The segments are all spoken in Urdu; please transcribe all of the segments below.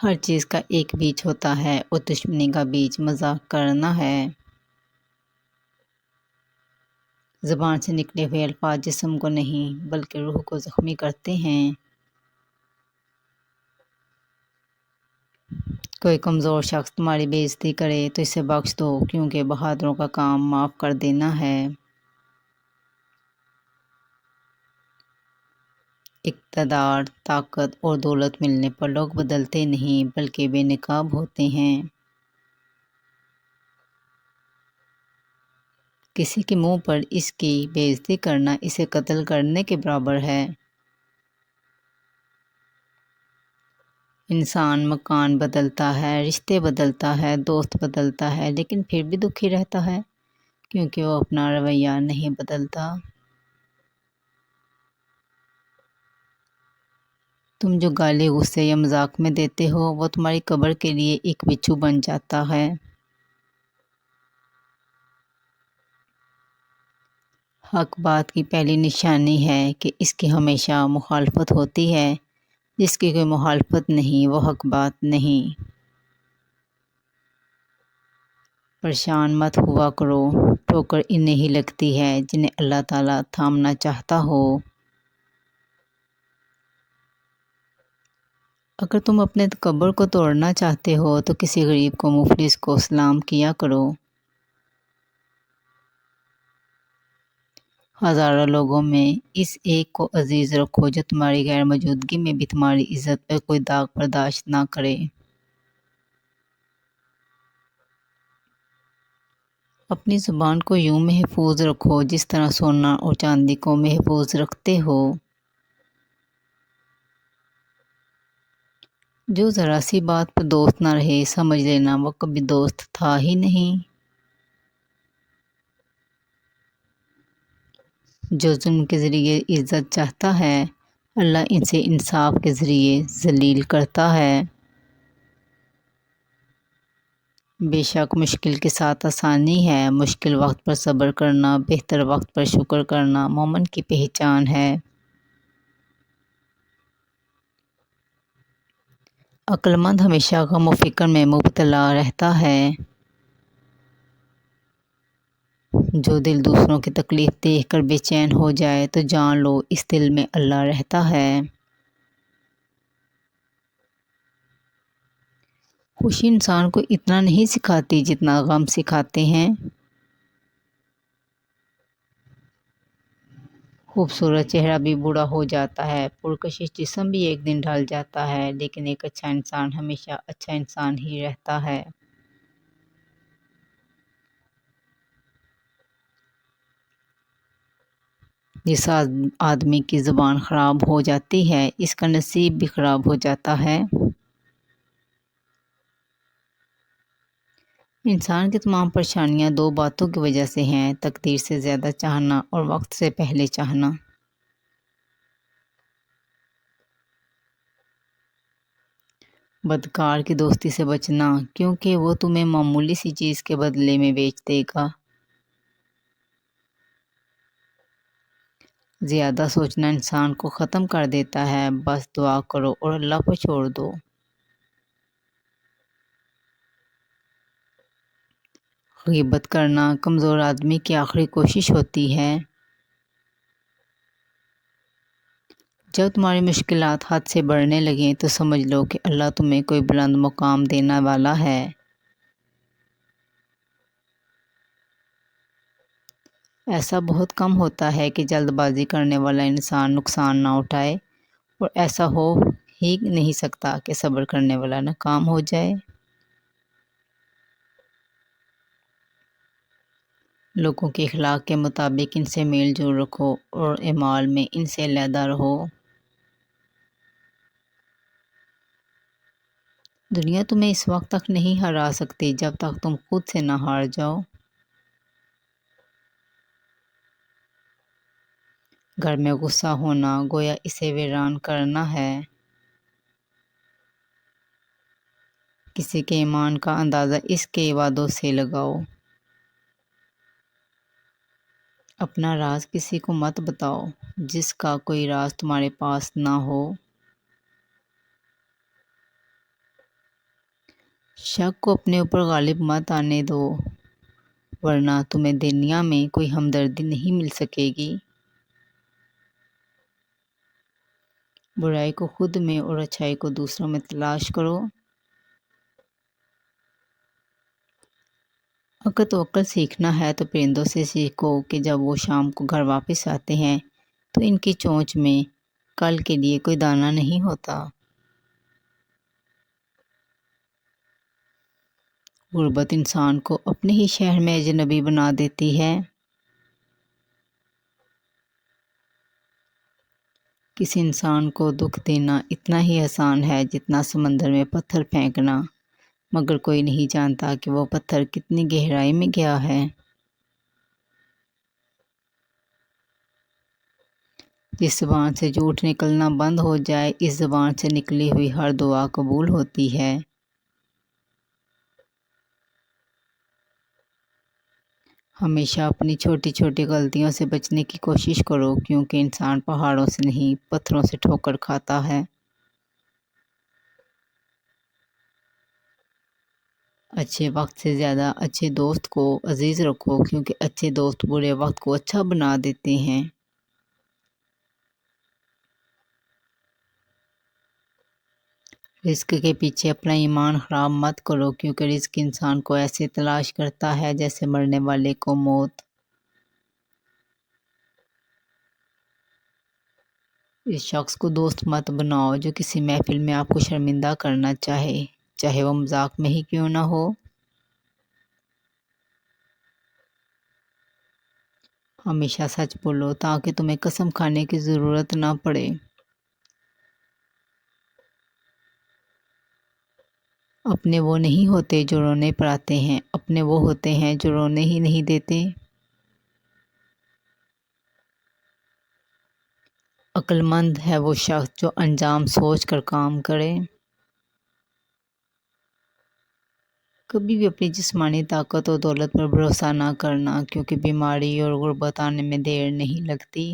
ہر چیز کا ایک بیچ ہوتا ہے اور دشمنی کا بیچ مذاق کرنا ہے۔ زبان سے نکلے ہوئے الفاظ جسم کو نہیں بلکہ روح کو زخمی کرتے ہیں۔ کوئی کمزور شخص تمہاری بے عزتی کرے تو اسے بخش دو، کیونکہ بہادروں کا کام معاف کر دینا ہے۔ اقتدار، طاقت اور دولت ملنے پر لوگ بدلتے نہیں بلکہ بے نقاب ہوتے ہیں۔ کسی کے منہ پر اس کی بے عزتی کرنا اسے قتل کرنے کے برابر ہے۔ انسان مکان بدلتا ہے، رشتے بدلتا ہے، دوست بدلتا ہے، لیکن پھر بھی دکھی رہتا ہے کیونکہ وہ اپنا رویہ نہیں بدلتا۔ تم جو گالی غصے یا مذاق میں دیتے ہو وہ تمہاری قبر کے لیے ایک بچھو بن جاتا ہے۔ حق بات کی پہلی نشانی ہے کہ اس کی ہمیشہ مخالفت ہوتی ہے۔ جس کی کوئی مخالفت نہیں وہ حق بات نہیں۔ پریشان مت ہوا کرو، ٹھوکر انہیں ہی لگتی ہے جنہیں اللہ تعالیٰ تھامنا چاہتا ہو۔ اگر تم اپنے تکبر کو توڑنا چاہتے ہو تو کسی غریب کو مفلس کو سلام کیا کرو۔ ہزاروں لوگوں میں اس ایک کو عزیز رکھو جو تمہاری غیر موجودگی میں بھی تمہاری عزت پر کوئی داغ برداشت نہ کرے۔ اپنی زبان کو یوں محفوظ رکھو جس طرح سونا اور چاندی کو محفوظ رکھتے ہو۔ جو ذرا سی بات پر دوست نہ رہے سمجھ لینا وہ کبھی دوست تھا ہی نہیں۔ جو ظلم کے ذریعے عزت چاہتا ہے اللہ ان سے انصاف کے ذریعے ذلیل کرتا ہے۔ بے شک مشکل کے ساتھ آسانی ہے، مشکل وقت پر صبر کرنا، بہتر وقت پر شکر کرنا مومن کی پہچان ہے۔ عقل مند ہمیشہ غم و فکر میں مبتلا رہتا ہے۔ جو دل دوسروں کی تکلیف دیکھ کر بے چین ہو جائے تو جان لو اس دل میں اللہ رہتا ہے۔ خوشی انسان کو اتنا نہیں سکھاتی جتنا غم سکھاتے ہیں۔ خوبصورت چہرہ بھی بوڑھا ہو جاتا ہے، پرکشش جسم بھی ایک دن ڈھل جاتا ہے، لیکن ایک اچھا انسان ہمیشہ اچھا انسان ہی رہتا ہے۔ جس آدمی کی زبان خراب ہو جاتی ہے اس کا نصیب بھی خراب ہو جاتا ہے۔ انسان کی تمام پریشانیاں دو باتوں کی وجہ سے ہیں، تقدیر سے زیادہ چاہنا اور وقت سے پہلے چاہنا۔ بدکار کی دوستی سے بچنا کیونکہ وہ تمہیں معمولی سی چیز کے بدلے میں بیچ دے گا۔ زیادہ سوچنا انسان کو ختم کر دیتا ہے، بس دعا کرو اور اللہ پر چھوڑ دو۔ غیبت کرنا کمزور آدمی کی آخری کوشش ہوتی ہے۔ جب تمہاری مشکلات حد سے بڑھنے لگیں تو سمجھ لو کہ اللہ تمہیں کوئی بلند مقام دینے والا ہے۔ ایسا بہت کم ہوتا ہے کہ جلد بازی کرنے والا انسان نقصان نہ اٹھائے، اور ایسا ہو ہی نہیں سکتا کہ صبر کرنے والا ناکام ہو جائے۔ لوگوں کے اخلاق کے مطابق ان سے میل جول رکھو اور اعمال میں ان سے علیحدہ رہو۔ دنیا تمہیں اس وقت تک نہیں ہرا سکتی جب تک تم خود سے نہ ہار جاؤ۔ گھر میں غصہ ہونا گویا اسے ویران کرنا ہے۔ کسی کے ایمان کا اندازہ اس کے وعدوں سے لگاؤ۔ اپنا راز کسی کو مت بتاؤ جس کا کوئی راز تمہارے پاس نہ ہو۔ شک کو اپنے اوپر غالب مت آنے دو، ورنہ تمہیں دنیا میں کوئی ہمدردی نہیں مل سکے گی۔ برائی کو خود میں اور اچھائی کو دوسروں میں تلاش کرو۔ اگر توکل سیکھنا ہے تو پرندوں سے سیکھو کہ جب وہ شام کو گھر واپس آتے ہیں تو ان کی چونچ میں کل کے لیے کوئی دانہ نہیں ہوتا۔ غربت انسان کو اپنے ہی شہر میں اجنبی بنا دیتی ہے۔ کسی انسان کو دکھ دینا اتنا ہی آسان ہے جتنا سمندر میں پتھر پھینکنا، مگر کوئی نہیں جانتا کہ وہ پتھر کتنی گہرائی میں گیا ہے۔ جس زبان سے جھوٹ نکلنا بند ہو جائے، اس زبان سے نکلی ہوئی ہر دعا قبول ہوتی ہے۔ ہمیشہ اپنی چھوٹی چھوٹی غلطیوں سے بچنے کی کوشش کرو، کیونکہ انسان پہاڑوں سے نہیں پتھروں سے ٹھوکر کھاتا ہے۔ اچھے وقت سے زیادہ اچھے دوست کو عزیز رکھو، کیونکہ اچھے دوست برے وقت کو اچھا بنا دیتے ہیں۔ رزق کے پیچھے اپنا ایمان خراب مت کرو، کیونکہ رزق انسان کو ایسے تلاش کرتا ہے جیسے مرنے والے کو موت۔ اس شخص کو دوست مت بناؤ جو کسی محفل میں آپ کو شرمندہ کرنا چاہے وہ مذاق میں ہی کیوں نہ ہو۔ ہمیشہ سچ بولو تاکہ تمہیں قسم کھانے کی ضرورت نہ پڑے۔ اپنے وہ نہیں ہوتے جو رونے پر آتے ہیں، اپنے وہ ہوتے ہیں جو رونے ہی نہیں دیتے۔ عقل مند ہے وہ شخص جو انجام سوچ کر کام کرے۔ کبھی بھی اپنی جسمانی طاقت اور دولت پر بھروسہ نہ کرنا، کیونکہ بیماری اور غربت آنے میں دیر نہیں لگتی۔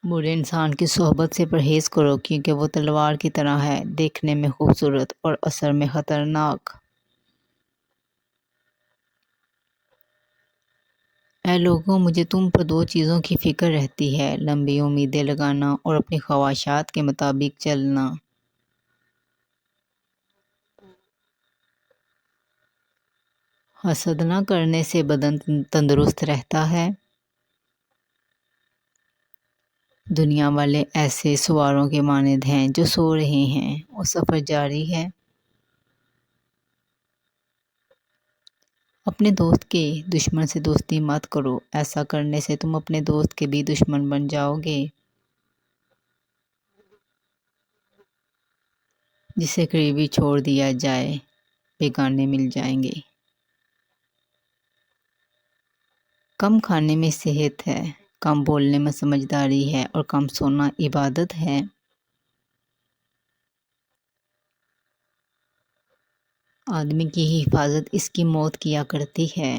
برے انسان کی صحبت سے پرہیز کرو، کیونکہ وہ تلوار کی طرح ہے، دیکھنے میں خوبصورت اور اثر میں خطرناک۔ اے لوگوں، مجھے تم پر دو چیزوں کی فکر رہتی ہے، لمبی امیدیں لگانا اور اپنی خواہشات کے مطابق چلنا۔ حسد نہ کرنے سے بدن تندرست رہتا ہے۔ دنیا والے ایسے سواروں کے مانند ہیں جو سو رہے ہیں اور سفر جاری ہے۔ اپنے دوست کے دشمن سے دوستی مت کرو، ایسا کرنے سے تم اپنے دوست کے بھی دشمن بن جاؤ گے۔ جسے قریبی چھوڑ دیا جائے، بیگانے مل جائیں گے۔ کم کھانے میں صحت ہے، کم بولنے میں سمجھداری ہے اور کم سونا عبادت ہے۔ آدمی کی حفاظت اس کی موت کیا کرتی ہے۔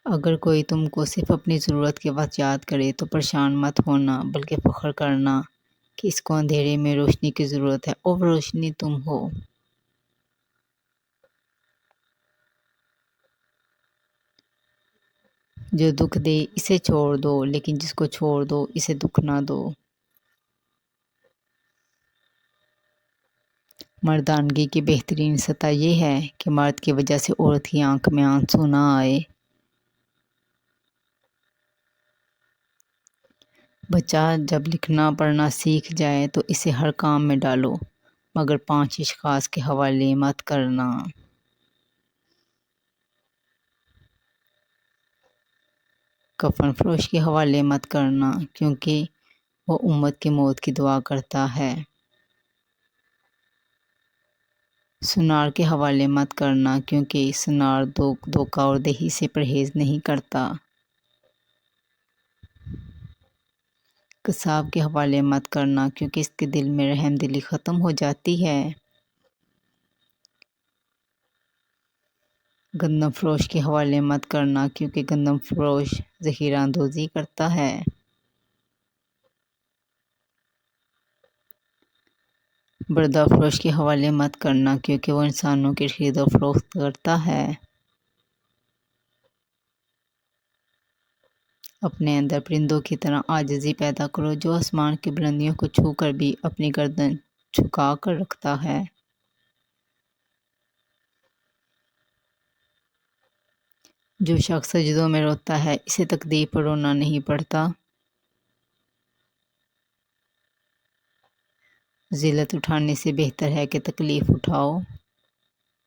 اگر کوئی تم کو صرف اپنی ضرورت کے وقت یاد کرے تو پریشان مت ہونا، بلکہ فخر کرنا کہ اس کو اندھیرے میں روشنی کی ضرورت ہے اور وہ روشنی تم ہو۔ جو دکھ دے اسے چھوڑ دو، لیکن جس کو چھوڑ دو اسے دکھ نہ دو۔ مردانگی کی بہترین سطح یہ ہے کہ مرد کی وجہ سے عورت کی آنکھ میں آنسو نہ آئے۔ بچہ جب لکھنا پڑھنا سیکھ جائے تو اسے ہر کام میں ڈالو، مگر 5 اشخاص کے حوالے مت کرنا۔ کفن فروش کے حوالے مت کرنا، کیونکہ وہ امت کی موت کی دعا کرتا ہے۔ سنار کے حوالے مت کرنا، کیونکہ سنار دھوکہ اور دہی سے پرہیز نہیں کرتا۔ قصاب کے حوالے مت کرنا، کیونکہ اس کے دل میں رحم دلی ختم ہو جاتی ہے۔ گندم فروش کے حوالے مت کرنا، کیونکہ گندم فروش ذخیرہ اندوزی کرتا ہے۔ بردافروش کے حوالے مت کرنا کیونکہ وہ انسانوں کی خرید و فروخت کرتا ہے۔ اپنے اندر پرندوں کی طرح عاجزی پیدا کرو جو آسمان کی بلندیوں کو چھو کر بھی اپنی گردن جھکا کر رکھتا ہے۔ جو شخص سجدوں میں روتا ہے اسے تقدیر پر رونا نہیں پڑتا۔ ذلت اٹھانے سے بہتر ہے کہ تکلیف اٹھاؤ۔